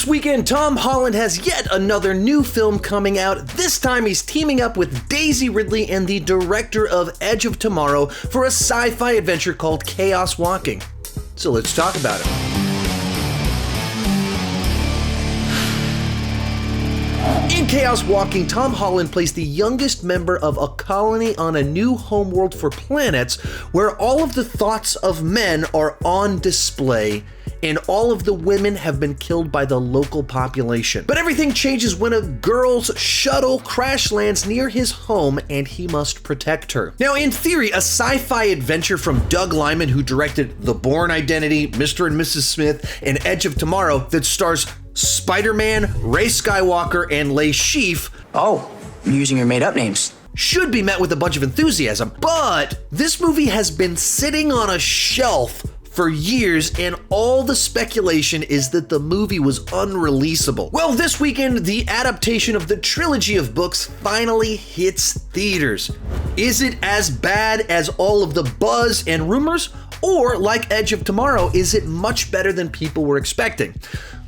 weekend, Tom Holland has yet another new film coming out. This time he's teaming up with Daisy Ridley and the director of Edge of Tomorrow for a sci-fi adventure called Chaos Walking. So let's talk about it. In Chaos Walking, Tom Holland plays the youngest member of a colony on a new homeworld for planets where all of the thoughts of men are on display and all of the women have been killed by the local population. But everything changes when a girl's shuttle crash lands near his home and he must protect her. Now, in theory, a sci-fi adventure from Doug Liman, who directed The Bourne Identity, Mr. and Mrs. Smith, and Edge of Tomorrow, that stars Spider-Man, Rey Skywalker, and Lei Sheaf. Oh, you're using your made-up names. Should be met with a bunch of enthusiasm, but this movie has been sitting on a shelf for years, and all the speculation is that the movie was unreleasable. Well, this weekend, the adaptation of the trilogy of books finally hits theaters. Is it as bad as all of the buzz and rumors? Or, like Edge of Tomorrow, is it much better than people were expecting?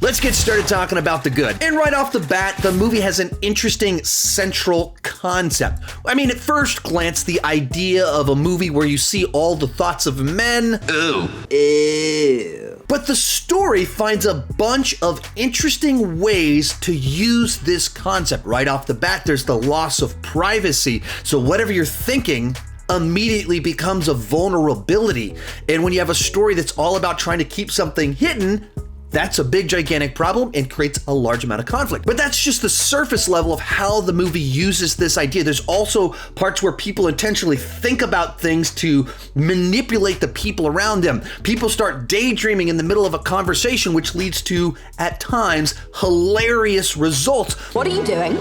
Let's get started talking about the good. And right off the bat, the movie has an interesting central concept. I mean, at first glance, the idea of a movie where you see all the thoughts of men. Ooh. Ew. But the story finds a bunch of interesting ways to use this concept. Right off the bat, there's the loss of privacy. So whatever you're thinking immediately becomes a vulnerability. And when you have a story that's all about trying to keep something hidden, that's a big, gigantic problem and creates a large amount of conflict. But that's just the surface level of how the movie uses this idea. There's also parts where people intentionally think about things to manipulate the people around them. People start daydreaming in the middle of a conversation, which leads to, at times, hilarious results. What are you doing?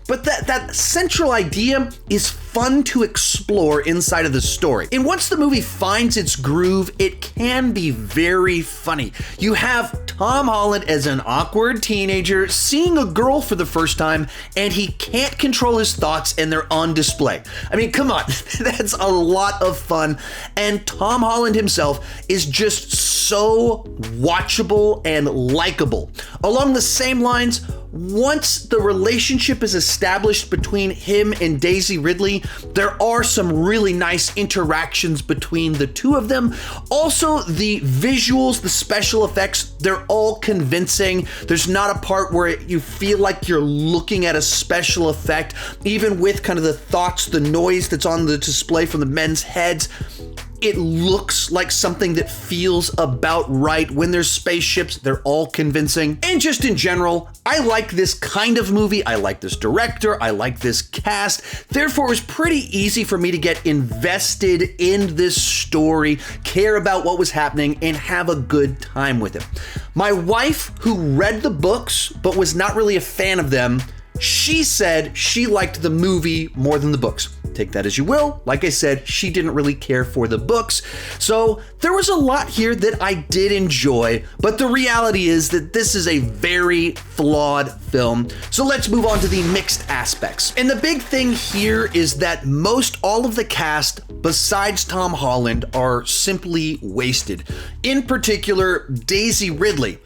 But that central idea is fun to explore inside of the story. And once the movie finds its groove, it can be very funny. You have Tom Holland as an awkward teenager seeing a girl for the first time, and he can't control his thoughts and they're on display. I mean, come on, that's a lot of fun. And Tom Holland himself is just so watchable and likable. Along the same lines, once the relationship is established between him and Daisy Ridley, there are some really nice interactions between the two of them. Also, the visuals, the special effects, they're all convincing. There's not a part where you feel like you're looking at a special effect, even with kind of the thoughts, the noise that's on the display from the men's heads. It looks like something that feels about right. When there's spaceships, they're all convincing. And just in general, I like this kind of movie. I like this director. I like this cast. Therefore, it was pretty easy for me to get invested in this story, care about what was happening, and have a good time with it. My wife, who read the books but was not really a fan of them, she said she liked the movie more than the books. Take that as you will. Like I said, she didn't really care for the books. So there was a lot here that I did enjoy, but the reality is that this is a very flawed film. So let's move on to the mixed aspects. And the big thing here is that most all of the cast, besides Tom Holland, are simply wasted. In particular, Daisy Ridley.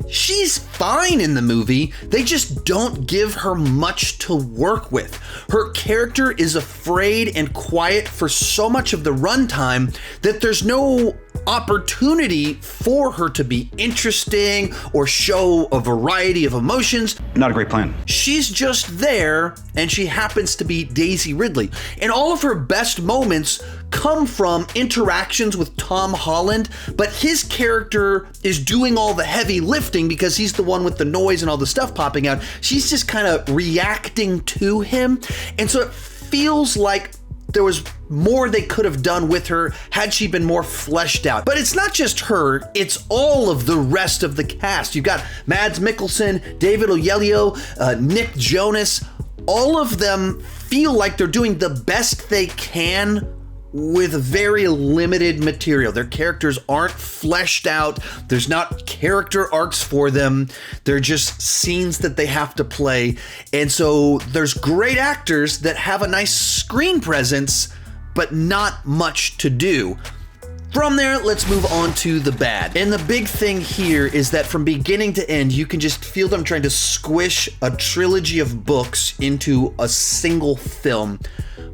She's fine in the movie, they just don't give her much to work with. Her character is afraid and quiet for so much of the runtime that there's no opportunity for her to be interesting or show a variety of emotions. Not a great plan. She's just there, and she happens to be Daisy Ridley. And all of her best moments come from interactions with Tom Holland, but his character is doing all the heavy lifting because he's the one with the noise and all the stuff popping out. She's just kind of reacting to him. And so it feels like there was more they could have done with her had she been more fleshed out. But it's not just her, it's all of the rest of the cast. You've got Mads Mikkelsen, David Oyelowo, Nick Jonas. All of them feel like they're doing the best they can with very limited material. Their characters aren't fleshed out. There's not character arcs for them. They're just scenes that they have to play. And so there's great actors that have a nice screen presence, but not much to do. From there, let's move on to the bad. And the big thing here is that from beginning to end, you can just feel them trying to squish a trilogy of books into a single film.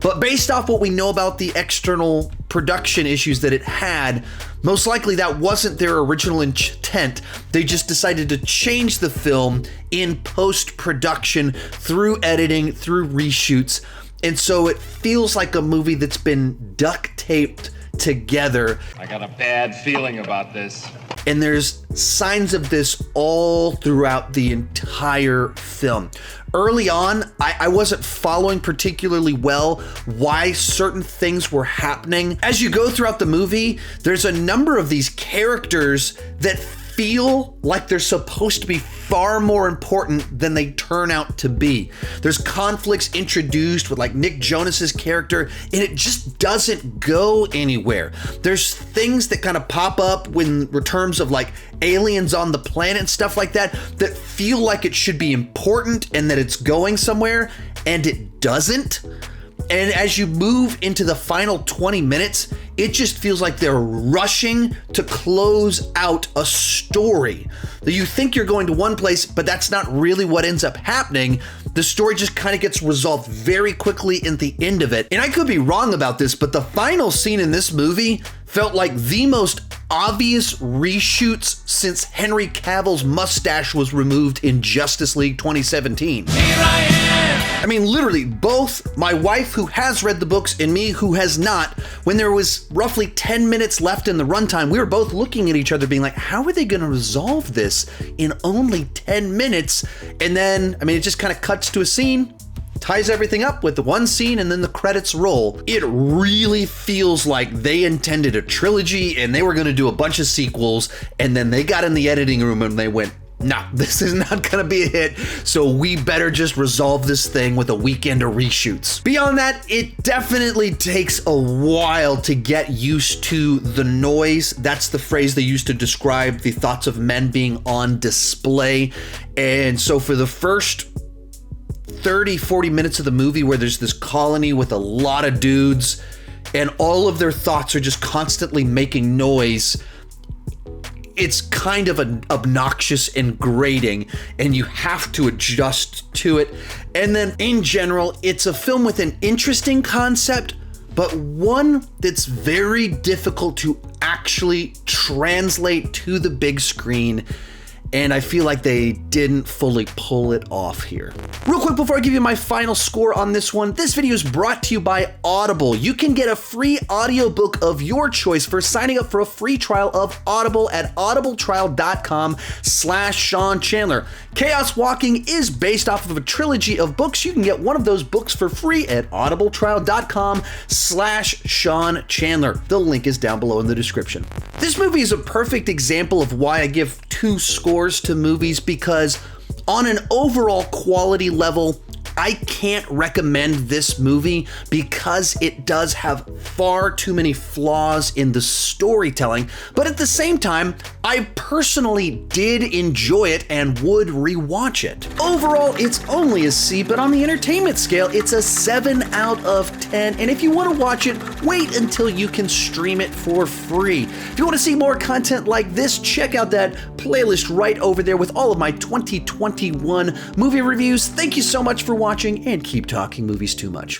But based off what we know about the external production issues that it had, most likely that wasn't their original intent. They just decided to change the film in post-production, through editing, through reshoots. And so it feels like a movie that's been duct taped together. I got a bad feeling about this. And there's signs of this all throughout the entire film. Early on, I wasn't following particularly well why certain things were happening. As you go throughout the movie, there's a number of these characters that feel like they're supposed to be far more important than they turn out to be. There's conflicts introduced with like Nick Jonas's character, and it just doesn't go anywhere. There's things that kind of pop up in terms of like aliens on the planet and stuff like that feel like it should be important and that it's going somewhere, and it doesn't. And as you move into the final 20 minutes, it just feels like they're rushing to close out a story. That you think you're going to one place, but that's not really what ends up happening. The story just kind of gets resolved very quickly at the end of it. And I could be wrong about this, but the final scene in this movie felt like the most obvious reshoots since Henry Cavill's mustache was removed in Justice League 2017. Here I am! I mean, literally, both my wife, who has read the books, and me, who has not, when there was roughly 10 minutes left in the runtime, we were both looking at each other being like, how are they going to resolve this in only 10 minutes? And then, I mean, it just kind of cuts to a scene, ties everything up with the one scene, and then the credits roll. It really feels like they intended a trilogy and they were going to do a bunch of sequels, and then they got in the editing room and they went, nah, this is not gonna be a hit, so we better just resolve this thing with a weekend of reshoots. Beyond that, it definitely takes a while to get used to the noise. That's the phrase they use to describe the thoughts of men being on display. And so for the first 30-40 minutes of the movie, where there's this colony with a lot of dudes and all of their thoughts are just constantly making noise, it's kind of an obnoxious and grating, and you have to adjust to it. And then in general, it's a film with an interesting concept, but one that's very difficult to actually translate to the big screen. And I feel like they didn't fully pull it off here. Real quick before I give you my final score on this one, this video is brought to you by Audible. You can get a free audiobook of your choice for signing up for a free trial of Audible at audibletrial.com/Sean Chandler. Chaos Walking is based off of a trilogy of books. You can get one of those books for free at audibletrial.com/Sean Chandler. The link is down below in the description. This movie is a perfect example of why I give 2 scores to movies, because on an overall quality level, I can't recommend this movie because it does have far too many flaws in the storytelling, but at the same time, I personally did enjoy it and would rewatch it. Overall, it's only a C, but on the entertainment scale, it's a 7 out of 10, and if you want to watch it, wait until you can stream it for free. If you want to see more content like this, check out that playlist right over there with all of my 2021 movie reviews. Thank you so much for watching, and keep talking movies too much.